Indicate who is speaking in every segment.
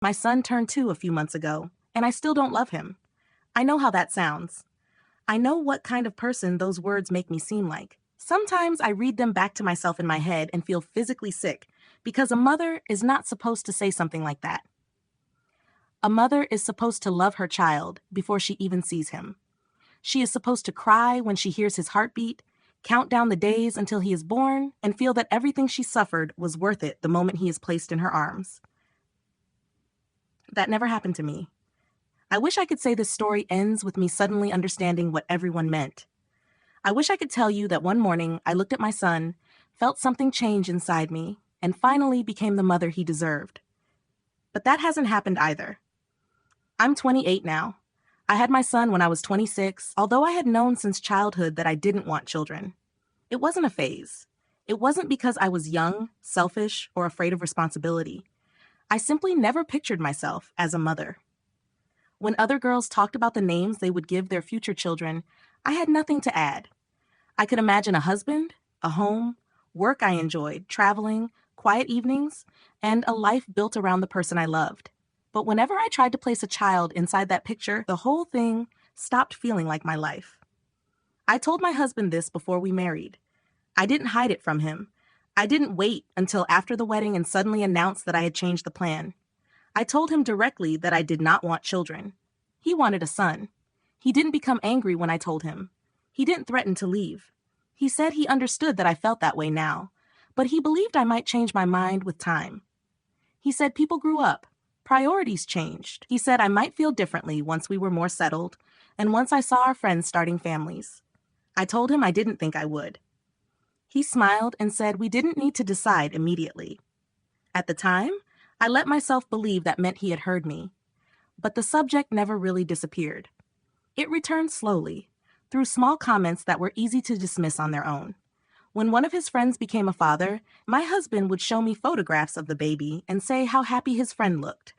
Speaker 1: My son turned 2 a few months ago, and I still don't love him. I know how that sounds. I know what kind of person those words make me seem like. Sometimes I read them back to myself in my head and feel physically sick because a mother is not supposed to say something like that. A mother is supposed to love her child before she even sees him. She is supposed to cry when she hears his heartbeat, count down the days until he is born, and feel that everything she suffered was worth it the moment he is placed in her arms. That never happened to me. I wish I could say this story ends with me suddenly understanding what everyone meant. I wish I could tell you that one morning I looked at my son, felt something change inside me, and finally became the mother he deserved. But that hasn't happened either. I'm 28 now. I had my son when I was 26, although I had known since childhood that I didn't want children. It wasn't a phase. It wasn't because I was young, selfish, or afraid of responsibility. I simply never pictured myself as a mother. When other girls talked about the names they would give their future children, I had nothing to add. I could imagine a husband, a home, work I enjoyed, traveling, quiet evenings, and a life built around the person I loved. But whenever I tried to place a child inside that picture, the whole thing stopped feeling like my life. I told my husband this before we married. I didn't hide it from him. I didn't wait until after the wedding and suddenly announce that I had changed the plan. I told him directly that I did not want children. He wanted a son. He didn't become angry when I told him. He didn't threaten to leave. He said he understood that I felt that way now, but he believed I might change my mind with time. He said people grew up. Priorities changed. He said I might feel differently once we were more settled and once I saw our friends starting families. I told him I didn't think I would. He smiled and said we didn't need to decide immediately. At the time, I let myself believe that meant he had heard me. But the subject never really disappeared. It returned slowly, through small comments that were easy to dismiss on their own. When one of his friends became a father, my husband would show me photographs of the baby and say how happy his friend looked.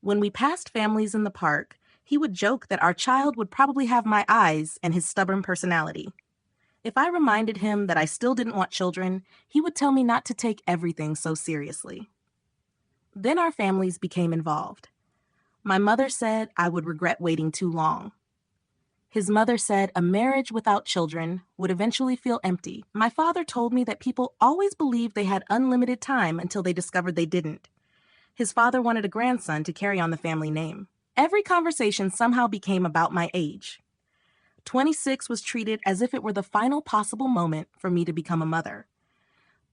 Speaker 1: When we passed families in the park, he would joke that our child would probably have my eyes and his stubborn personality. If I reminded him that I still didn't want children, he would tell me not to take everything so seriously. Then our families became involved. My mother said I would regret waiting too long. His mother said a marriage without children would eventually feel empty. My father told me that people always believed they had unlimited time until they discovered they didn't. His father wanted a grandson to carry on the family name. Every conversation somehow became about my age. 26 was treated as if it were the final possible moment for me to become a mother.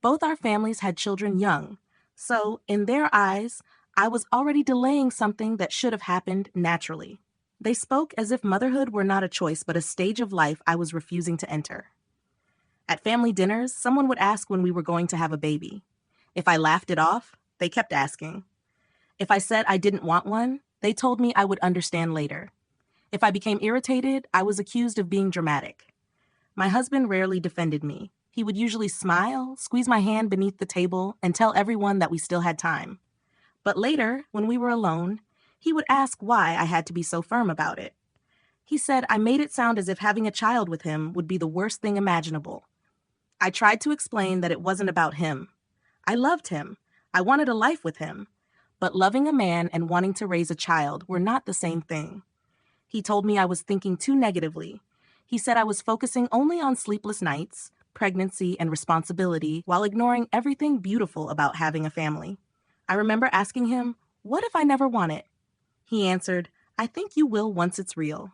Speaker 1: Both our families had children young, so in their eyes, I was already delaying something that should have happened naturally. They spoke as if motherhood were not a choice but a stage of life I was refusing to enter. At family dinners, someone would ask when we were going to have a baby. If I laughed it off, they kept asking. If I said I didn't want one, they told me I would understand later. If I became irritated, I was accused of being dramatic. My husband rarely defended me. He would usually smile, squeeze my hand beneath the table, and tell everyone that we still had time. But later, when we were alone, he would ask why I had to be so firm about it. He said I made it sound as if having a child with him would be the worst thing imaginable. I tried to explain that it wasn't about him. I loved him. I wanted a life with him. But loving a man and wanting to raise a child were not the same thing. He told me I was thinking too negatively. He said I was focusing only on sleepless nights, pregnancy, and responsibility while ignoring everything beautiful about having a family. I remember asking him, "What if I never want it?" He answered, "I think you will once it's real."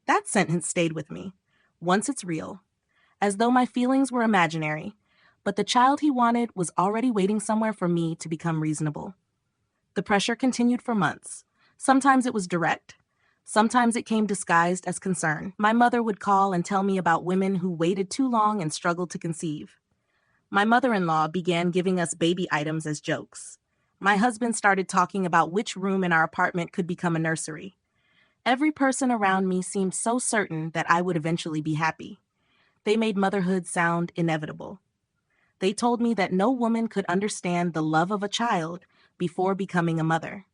Speaker 1: That sentence stayed with me. Once it's real. As though my feelings were imaginary, but the child he wanted was already waiting somewhere for me to become reasonable. The pressure continued for months. Sometimes it was direct. Sometimes it came disguised as concern. My mother would call and tell me about women who waited too long and struggled to conceive. My mother-in-law began giving us baby items as jokes. My husband started talking about which room in our apartment could become a nursery. Every person around me seemed so certain that I would eventually be happy. They made motherhood sound inevitable. They told me that no woman could understand the love of a child before becoming a mother.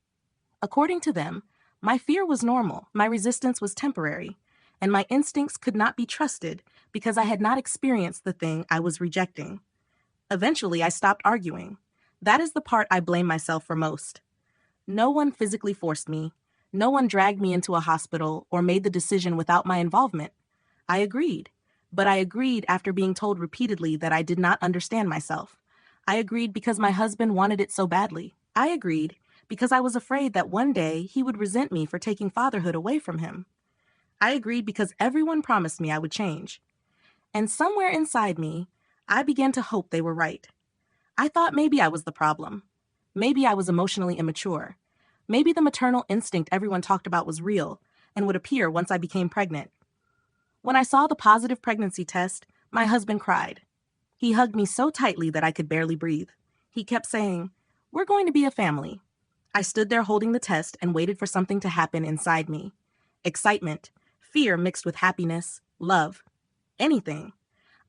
Speaker 1: According to them, my fear was normal, my resistance was temporary, and my instincts could not be trusted because I had not experienced the thing I was rejecting. Eventually, I stopped arguing. That is the part I blame myself for most. No one physically forced me. No one dragged me into a hospital or made the decision without my involvement. I agreed. But I agreed after being told repeatedly that I did not understand myself. I agreed because my husband wanted it so badly. I agreed because I was afraid that one day he would resent me for taking fatherhood away from him. I agreed because everyone promised me I would change. And somewhere inside me, I began to hope they were right. I thought maybe I was the problem. Maybe I was emotionally immature. Maybe the maternal instinct everyone talked about was real and would appear once I became pregnant. When I saw the positive pregnancy test, my husband cried. He hugged me so tightly that I could barely breathe. He kept saying, "We're going to be a family." I stood there holding the test and waited for something to happen inside me. Excitement, fear mixed with happiness, love, anything.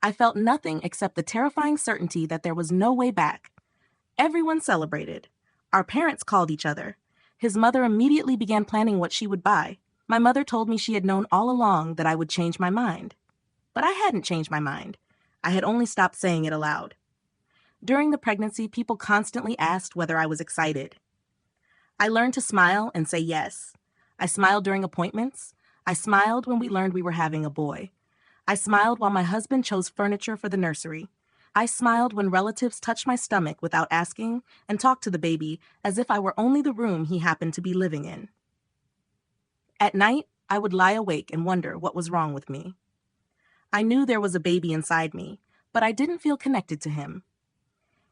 Speaker 1: I felt nothing except the terrifying certainty that there was no way back. Everyone celebrated. Our parents called each other. His mother immediately began planning what she would buy. My mother told me she had known all along that I would change my mind. But I hadn't changed my mind. I had only stopped saying it aloud. During the pregnancy, people constantly asked whether I was excited. I learned to smile and say yes. I smiled during appointments. I smiled when we learned we were having a boy. I smiled while my husband chose furniture for the nursery. I smiled when relatives touched my stomach without asking and talked to the baby as if I were only the room he happened to be living in. At night, I would lie awake and wonder what was wrong with me. I knew there was a baby inside me, but I didn't feel connected to him.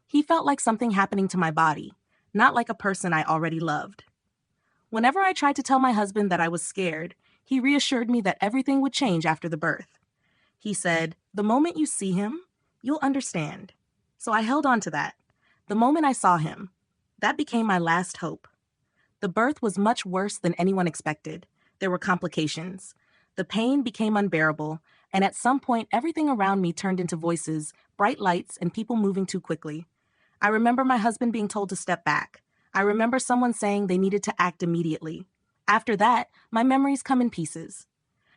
Speaker 1: He felt like something happening to my body, not like a person I already loved. Whenever I tried to tell my husband that I was scared, he reassured me that everything would change after the birth. He said, "The moment you see him, you'll understand." So I held on to that. The moment I saw him, that became my last hope. The birth was much worse than anyone expected. There were complications. The pain became unbearable, and at some point everything around me turned into voices, bright lights, and people moving too quickly. I remember my husband being told to step back. I remember someone saying they needed to act immediately. After that, my memories come in pieces.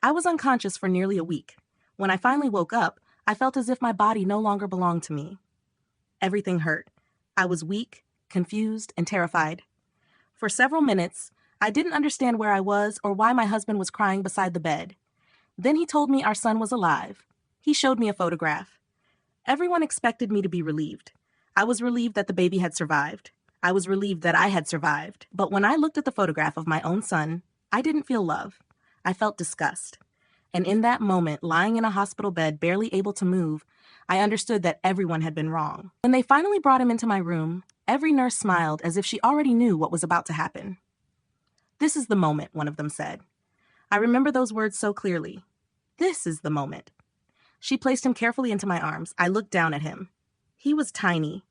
Speaker 1: I was unconscious for nearly a week. When I finally woke up, I felt as if my body no longer belonged to me. Everything hurt. I was weak, confused, and terrified. For several minutes, I didn't understand where I was or why my husband was crying beside the bed. Then he told me our son was alive. He showed me a photograph. Everyone expected me to be relieved. I was relieved that the baby had survived. I was relieved that I had survived. But when I looked at the photograph of my own son, I didn't feel love. I felt disgust. And in that moment, lying in a hospital bed, barely able to move, I understood that everyone had been wrong. When they finally brought him into my room, every nurse smiled as if she already knew what was about to happen. "This is the moment," one of them said. I remember those words so clearly. This is the moment. She placed him carefully into my arms. I looked down at him. He was tiny.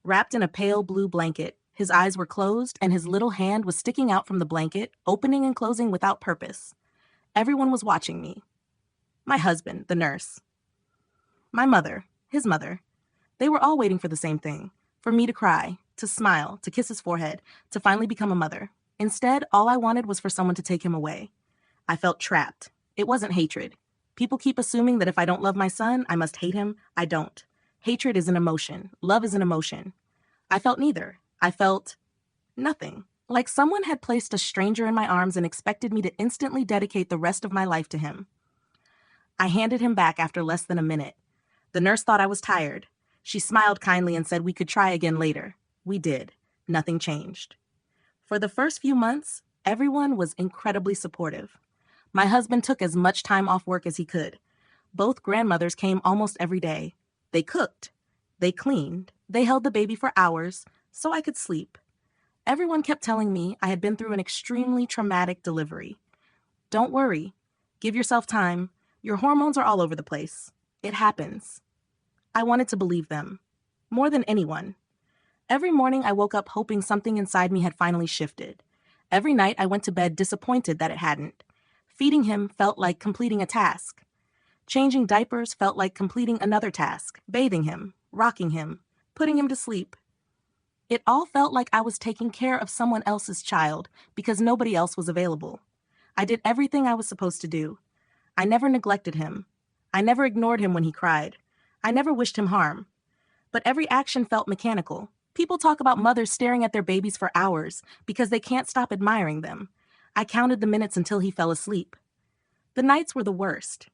Speaker 1: Wrapped in a pale blue blanket, his eyes were closed and his little hand was sticking out from the blanket, opening and closing without purpose. Everyone was watching me. My husband, the nurse. My mother, his mother. They were all waiting for the same thing. For me to cry, to smile, to kiss his forehead, to finally become a mother. Instead, all I wanted was for someone to take him away. I felt trapped. It wasn't hatred. People keep assuming that if I don't love my son, I must hate him. I don't. Hatred is an emotion. Love is an emotion. I felt neither. I felt nothing. Like someone had placed a stranger in my arms and expected me to instantly dedicate the rest of my life to him. I handed him back after less than a minute. The nurse thought I was tired. She smiled kindly and said we could try again later. We did. Nothing changed. For the first few months, everyone was incredibly supportive. My husband took as much time off work as he could. Both grandmothers came almost every day. They cooked. They cleaned. They held the baby for hours so I could sleep. Everyone kept telling me I had been through an extremely traumatic delivery. Don't worry. Give yourself time. Your hormones are all over the place. It happens. I wanted to believe them. More than anyone. Every morning I woke up hoping something inside me had finally shifted. Every night I went to bed disappointed that it hadn't. Feeding him felt like completing a task. Changing diapers felt like completing another task. Bathing him, rocking him, putting him to sleep. It all felt like I was taking care of someone else's child because nobody else was available. I did everything I was supposed to do. I never neglected him. I never ignored him when he cried. I never wished him harm. But every action felt mechanical. People talk about mothers staring at their babies for hours because they can't stop admiring them. I counted the minutes until he fell asleep. The nights were the worst.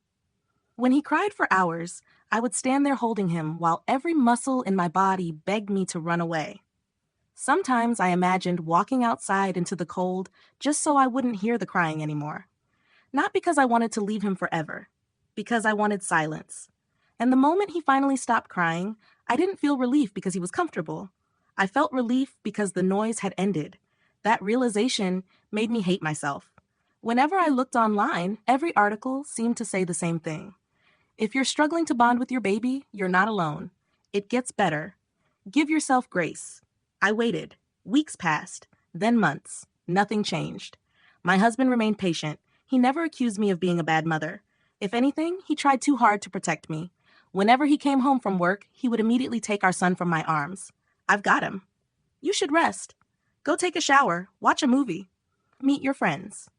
Speaker 1: When he cried for hours, I would stand there holding him while every muscle in my body begged me to run away. Sometimes I imagined walking outside into the cold just so I wouldn't hear the crying anymore. Not because I wanted to leave him forever, because I wanted silence. And the moment he finally stopped crying, I didn't feel relief because he was comfortable. I felt relief because the noise had ended. That realization made me hate myself. Whenever I looked online, every article seemed to say the same thing. If you're struggling to bond with your baby, you're not alone. It gets better. Give yourself grace. I waited. Weeks passed, then months. Nothing changed. My husband remained patient. He never accused me of being a bad mother. If anything, he tried too hard to protect me. Whenever he came home from work, he would immediately take our son from my arms. I've got him. You should rest. Go take a shower, watch a movie, meet your friends.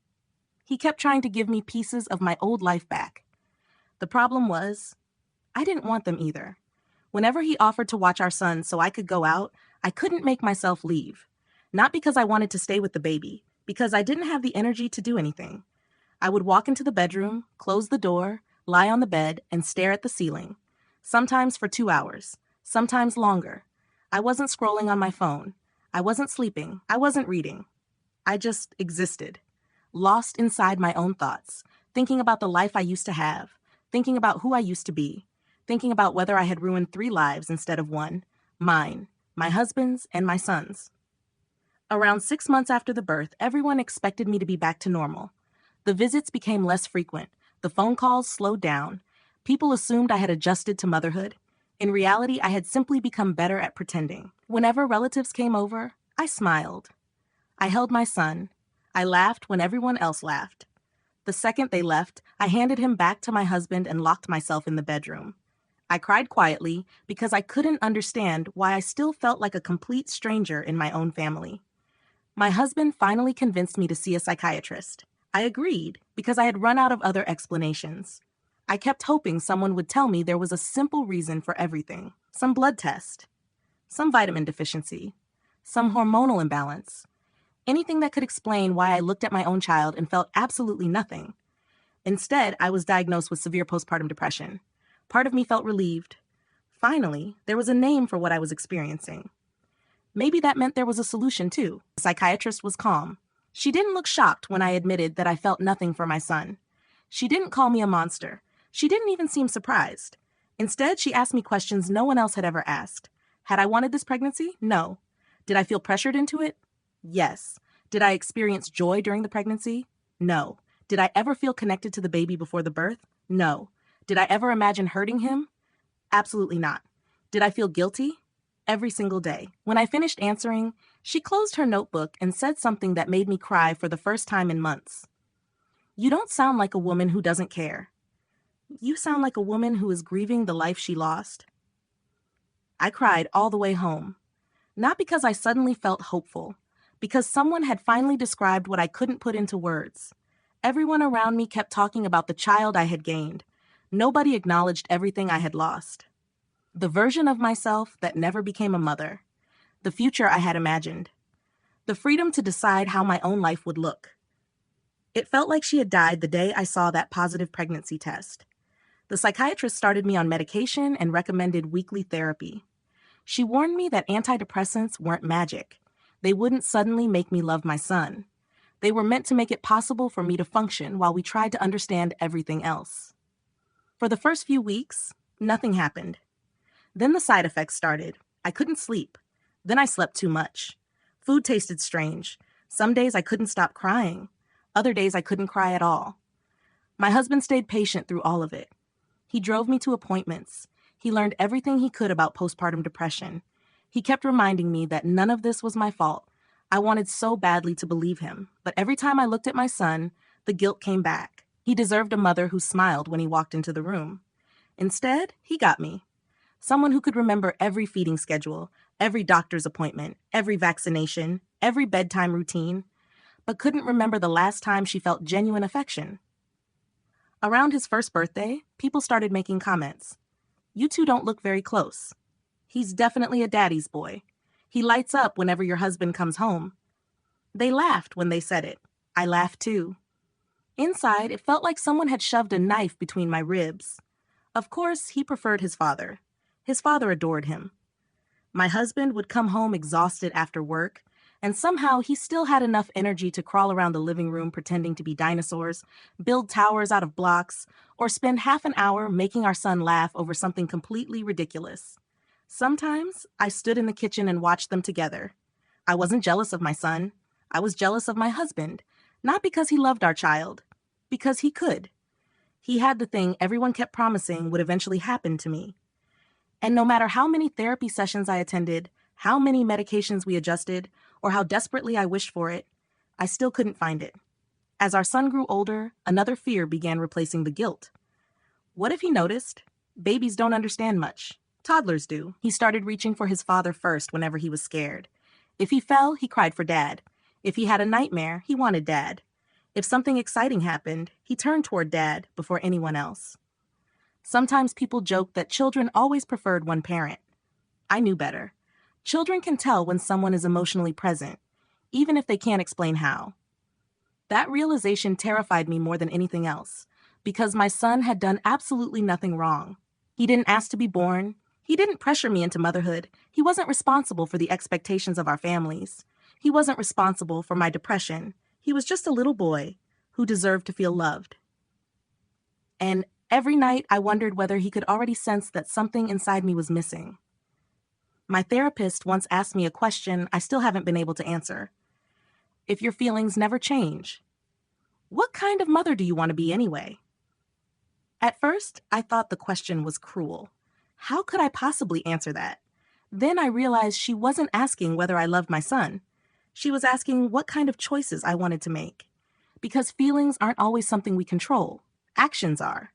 Speaker 1: He kept trying to give me pieces of my old life back. The problem was, I didn't want them either. Whenever he offered to watch our son so I could go out, I couldn't make myself leave. Not because I wanted to stay with the baby, because I didn't have the energy to do anything. I would walk into the bedroom, close the door, lie on the bed, and stare at the ceiling. Sometimes for 2 hours, sometimes longer. I wasn't scrolling on my phone. I wasn't sleeping. I wasn't reading. I just existed, lost inside my own thoughts, thinking about the life I used to have, thinking about who I used to be, thinking about whether I had ruined 3 lives instead of one, mine, my husband's, and my son's. Around 6 months after the birth, everyone expected me to be back to normal. The visits became less frequent. The phone calls slowed down. People assumed I had adjusted to motherhood. In reality, I had simply become better at pretending. Whenever relatives came over, I smiled. I held my son. I laughed when everyone else laughed. The second they left, I handed him back to my husband and locked myself in the bedroom. I cried quietly because I couldn't understand why I still felt like a complete stranger in my own family. My husband finally convinced me to see a psychiatrist. I agreed because I had run out of other explanations. I kept hoping someone would tell me there was a simple reason for everything. Some blood test, some vitamin deficiency, some hormonal imbalance. Anything that could explain why I looked at my own child and felt absolutely nothing. Instead, I was diagnosed with severe postpartum depression. Part of me felt relieved. Finally, there was a name for what I was experiencing. Maybe that meant there was a solution too. The psychiatrist was calm. She didn't look shocked when I admitted that I felt nothing for my son. She didn't call me a monster. She didn't even seem surprised. Instead, she asked me questions no one else had ever asked. Had I wanted this pregnancy? No. Did I feel pressured into it? Yes. Did I experience joy during the pregnancy? No. Did I ever feel connected to the baby before the birth? No. Did I ever imagine hurting him? Absolutely not. Did I feel guilty? Every single day. When I finished answering, she closed her notebook and said something that made me cry for the first time in months. You don't sound like a woman who doesn't care. You sound like a woman who is grieving the life she lost. I cried all the way home. Not because I suddenly felt hopeful, because someone had finally described what I couldn't put into words. Everyone around me kept talking about the child I had gained. Nobody acknowledged everything I had lost. The version of myself that never became a mother. The future I had imagined. The freedom to decide how my own life would look. It felt like she had died the day I saw that positive pregnancy test. The psychiatrist started me on medication and recommended weekly therapy. She warned me that antidepressants weren't magic. They wouldn't suddenly make me love my son. They were meant to make it possible for me to function while we tried to understand everything else. For the first few weeks, nothing happened. Then the side effects started. I couldn't sleep. Then I slept too much. Food tasted strange. Some days I couldn't stop crying. Other days I couldn't cry at all. My husband stayed patient through all of it. He drove me to appointments. He learned everything he could about postpartum depression. He kept reminding me that none of this was my fault. I wanted so badly to believe him, but every time I looked at my son, the guilt came back. He deserved a mother who smiled when he walked into the room. Instead, he got me. Someone who could remember every feeding schedule, every doctor's appointment, every vaccination, every bedtime routine, but couldn't remember the last time she felt genuine affection. Around his first birthday, people started making comments. You two don't look very close. He's definitely a daddy's boy. He lights up whenever your husband comes home. They laughed when they said it. I laughed too. Inside, it felt like someone had shoved a knife between my ribs. Of course, he preferred his father. His father adored him. My husband would come home exhausted after work, and somehow he still had enough energy to crawl around the living room pretending to be dinosaurs, build towers out of blocks, or spend half an hour making our son laugh over something completely ridiculous. Sometimes I stood in the kitchen and watched them together. I wasn't jealous of my son. I was jealous of my husband, not because he loved our child, because he could. He had the thing everyone kept promising would eventually happen to me. And no matter how many therapy sessions I attended, how many medications we adjusted, or how desperately I wished for it, I still couldn't find it. As our son grew older, another fear began replacing the guilt. What if he noticed? Babies don't understand much. Toddlers do. He started reaching for his father first whenever he was scared. If he fell, he cried for Dad. If he had a nightmare, he wanted Dad. If something exciting happened, he turned toward Dad before anyone else. Sometimes people joke that children always preferred one parent. I knew better. Children can tell when someone is emotionally present, even if they can't explain how. That realization terrified me more than anything else, because my son had done absolutely nothing wrong. He didn't ask to be born. He didn't pressure me into motherhood. He wasn't responsible for the expectations of our families. He wasn't responsible for my depression. He was just a little boy who deserved to feel loved. And every night I wondered whether he could already sense that something inside me was missing. My therapist once asked me a question I still haven't been able to answer. If your feelings never change, what kind of mother do you want to be anyway? At first, I thought the question was cruel. How could I possibly answer that? Then I realized she wasn't asking whether I loved my son. She was asking what kind of choices I wanted to make. Because feelings aren't always something we control. Actions are.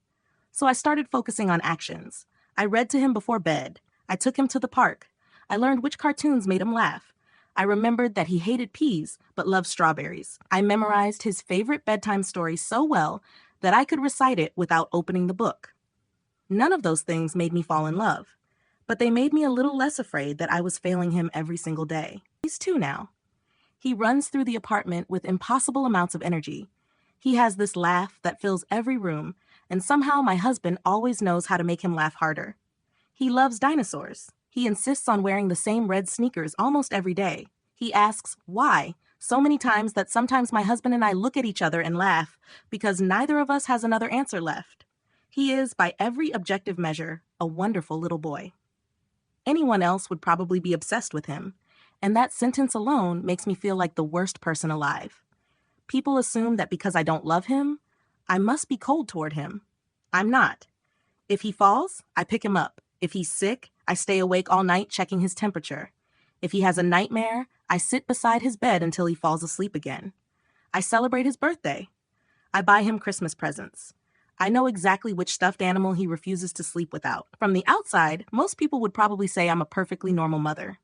Speaker 1: So I started focusing on actions. I read to him before bed. I took him to the park. I learned which cartoons made him laugh. I remembered that he hated peas but loved strawberries. I memorized his favorite bedtime story so well that I could recite it without opening the book. None of those things made me fall in love, but they made me a little less afraid that I was failing him every single day. He's 2 now. He runs through the apartment with impossible amounts of energy. He has this laugh that fills every room, and somehow my husband always knows how to make him laugh harder. He loves dinosaurs. He insists on wearing the same red sneakers almost every day. He asks why so many times that sometimes my husband and I look at each other and laugh because neither of us has another answer left. He is, by every objective measure, a wonderful little boy. Anyone else would probably be obsessed with him, and that sentence alone makes me feel like the worst person alive. People assume that because I don't love him, I must be cold toward him. I'm not. If he falls, I pick him up. If he's sick, I stay awake all night checking his temperature. If he has a nightmare, I sit beside his bed until he falls asleep again. I celebrate his birthday. I buy him Christmas presents. I know exactly which stuffed animal he refuses to sleep without. From the outside, most people would probably say I'm a perfectly normal mother.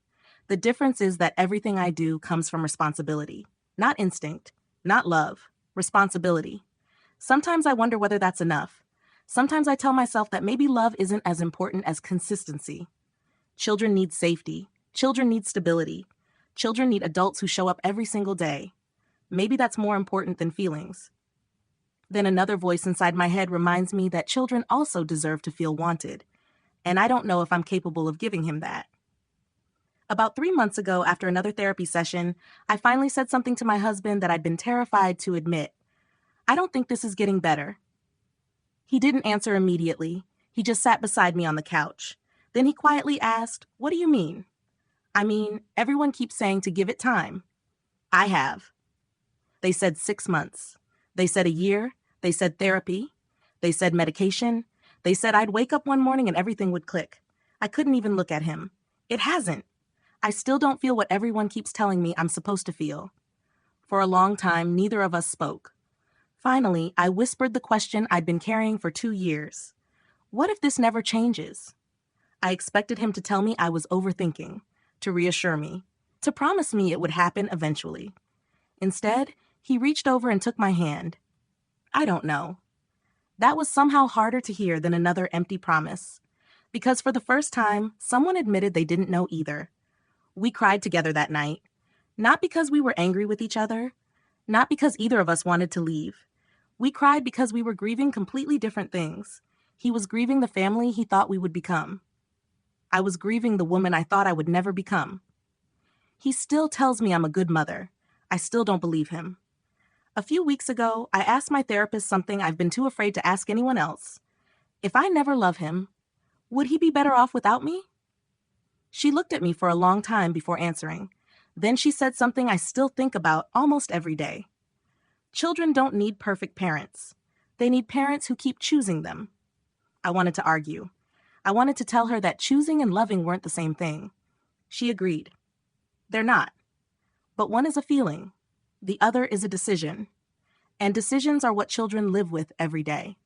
Speaker 1: The difference is that everything I do comes from responsibility. Not instinct, not love, responsibility. Sometimes I wonder whether that's enough. Sometimes I tell myself that maybe love isn't as important as consistency. Children need safety. Children need stability. Children need adults who show up every single day. Maybe that's more important than feelings. Then another voice inside my head reminds me that children also deserve to feel wanted, and I don't know if I'm capable of giving him that. About 3 months ago, after another therapy session, I finally said something to my husband that I'd been terrified to admit. I don't think this is getting better. He didn't answer immediately. He just sat beside me on the couch. Then he quietly asked, "What do you mean?" I mean, everyone keeps saying to give it time. I have. They said 6 months. They said a year. They said therapy. They said medication. They said I'd wake up one morning and everything would click. I couldn't even look at him. It hasn't. I still don't feel what everyone keeps telling me I'm supposed to feel. For a long time, neither of us spoke. Finally, I whispered the question I'd been carrying for 2 years. What if this never changes? I expected him to tell me I was overthinking, to reassure me, to promise me it would happen eventually. Instead, he reached over and took my hand. I don't know. That was somehow harder to hear than another empty promise. Because for the first time, someone admitted they didn't know either. We cried together that night, not because we were angry with each other, not because either of us wanted to leave. We cried because we were grieving completely different things. He was grieving the family he thought we would become. I was grieving the woman I thought I would never become. He still tells me I'm a good mother. I still don't believe him. A few weeks ago, I asked my therapist something I've been too afraid to ask anyone else. If I never love him, would he be better off without me? She looked at me for a long time before answering. Then she said something I still think about almost every day. Children don't need perfect parents. They need parents who keep choosing them. I wanted to argue. I wanted to tell her that choosing and loving weren't the same thing. She agreed. They're not. But one is a feeling. The other is a decision. And decisions are what children live with every day.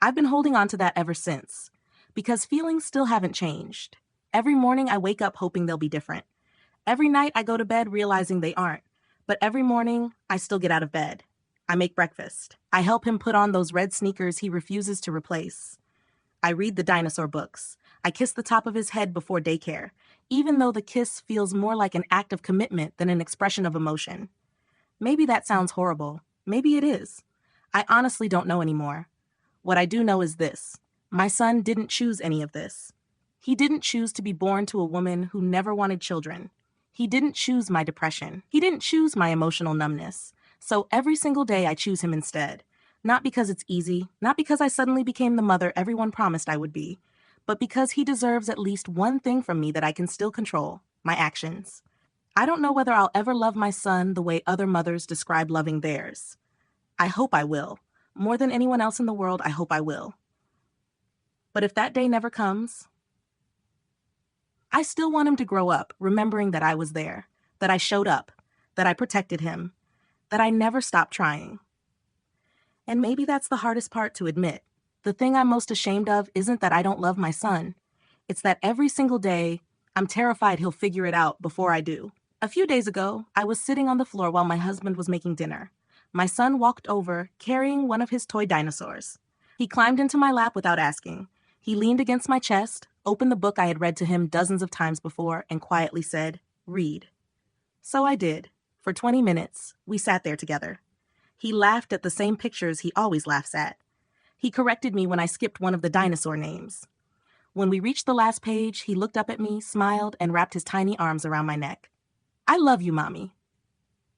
Speaker 1: I've been holding on to that ever since, because feelings still haven't changed. Every morning I wake up hoping they'll be different. Every night I go to bed realizing they aren't. But every morning I still get out of bed. I make breakfast. I help him put on those red sneakers he refuses to replace. I read the dinosaur books. I kiss the top of his head before daycare, even though the kiss feels more like an act of commitment than an expression of emotion. Maybe that sounds horrible. Maybe it is. I honestly don't know anymore. What I do know is this. My son didn't choose any of this. He didn't choose to be born to a woman who never wanted children. He didn't choose my depression. He didn't choose my emotional numbness. So every single day I choose him instead. Not because it's easy, not because I suddenly became the mother everyone promised I would be, but because he deserves at least one thing from me that I can still control, my actions. I don't know whether I'll ever love my son the way other mothers describe loving theirs. I hope I will. More than anyone else in the world, I hope I will. But if that day never comes, I still want him to grow up remembering that I was there, that I showed up, that I protected him, that I never stopped trying. And maybe that's the hardest part to admit. The thing I'm most ashamed of isn't that I don't love my son. It's that every single day, I'm terrified he'll figure it out before I do. A few days ago, I was sitting on the floor while my husband was making dinner. My son walked over, carrying one of his toy dinosaurs. He climbed into my lap without asking. He leaned against my chest, opened the book I had read to him dozens of times before, and quietly said, "Read." So I did. For 20 minutes, we sat there together. He laughed at the same pictures he always laughs at. He corrected me when I skipped one of the dinosaur names. When we reached the last page, he looked up at me, smiled, and wrapped his tiny arms around my neck. "I love you, Mommy."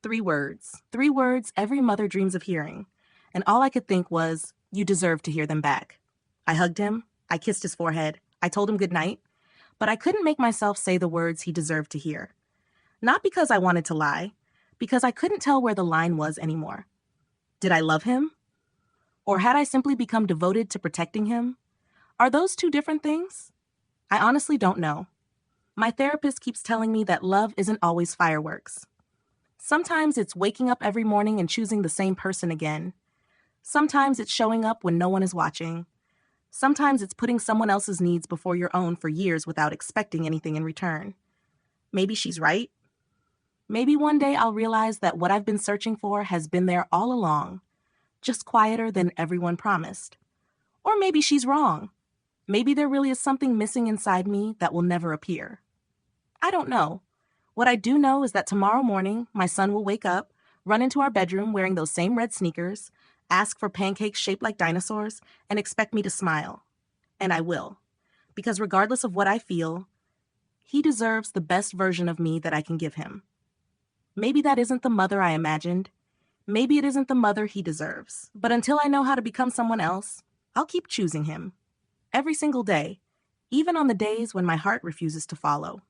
Speaker 1: 3 words. 3 words every mother dreams of hearing. And all I could think was, you deserve to hear them back. I hugged him. I kissed his forehead. I told him goodnight. But I couldn't make myself say the words he deserved to hear. Not because I wanted to lie, because I couldn't tell where the line was anymore. Did I love him? Or had I simply become devoted to protecting him? Are those two different things? I honestly don't know. My therapist keeps telling me that love isn't always fireworks. Sometimes it's waking up every morning and choosing the same person again. Sometimes it's showing up when no one is watching. Sometimes it's putting someone else's needs before your own for years without expecting anything in return. Maybe she's right. Maybe one day I'll realize that what I've been searching for has been there all along, just quieter than everyone promised. Or maybe she's wrong. Maybe there really is something missing inside me that will never appear. I don't know. What I do know is that tomorrow morning, my son will wake up, run into our bedroom wearing those same red sneakers, ask for pancakes shaped like dinosaurs, and expect me to smile. And I will. Because regardless of what I feel, he deserves the best version of me that I can give him. Maybe that isn't the mother I imagined. Maybe it isn't the mother he deserves. But until I know how to become someone else, I'll keep choosing him. Every single day, even on the days when my heart refuses to follow.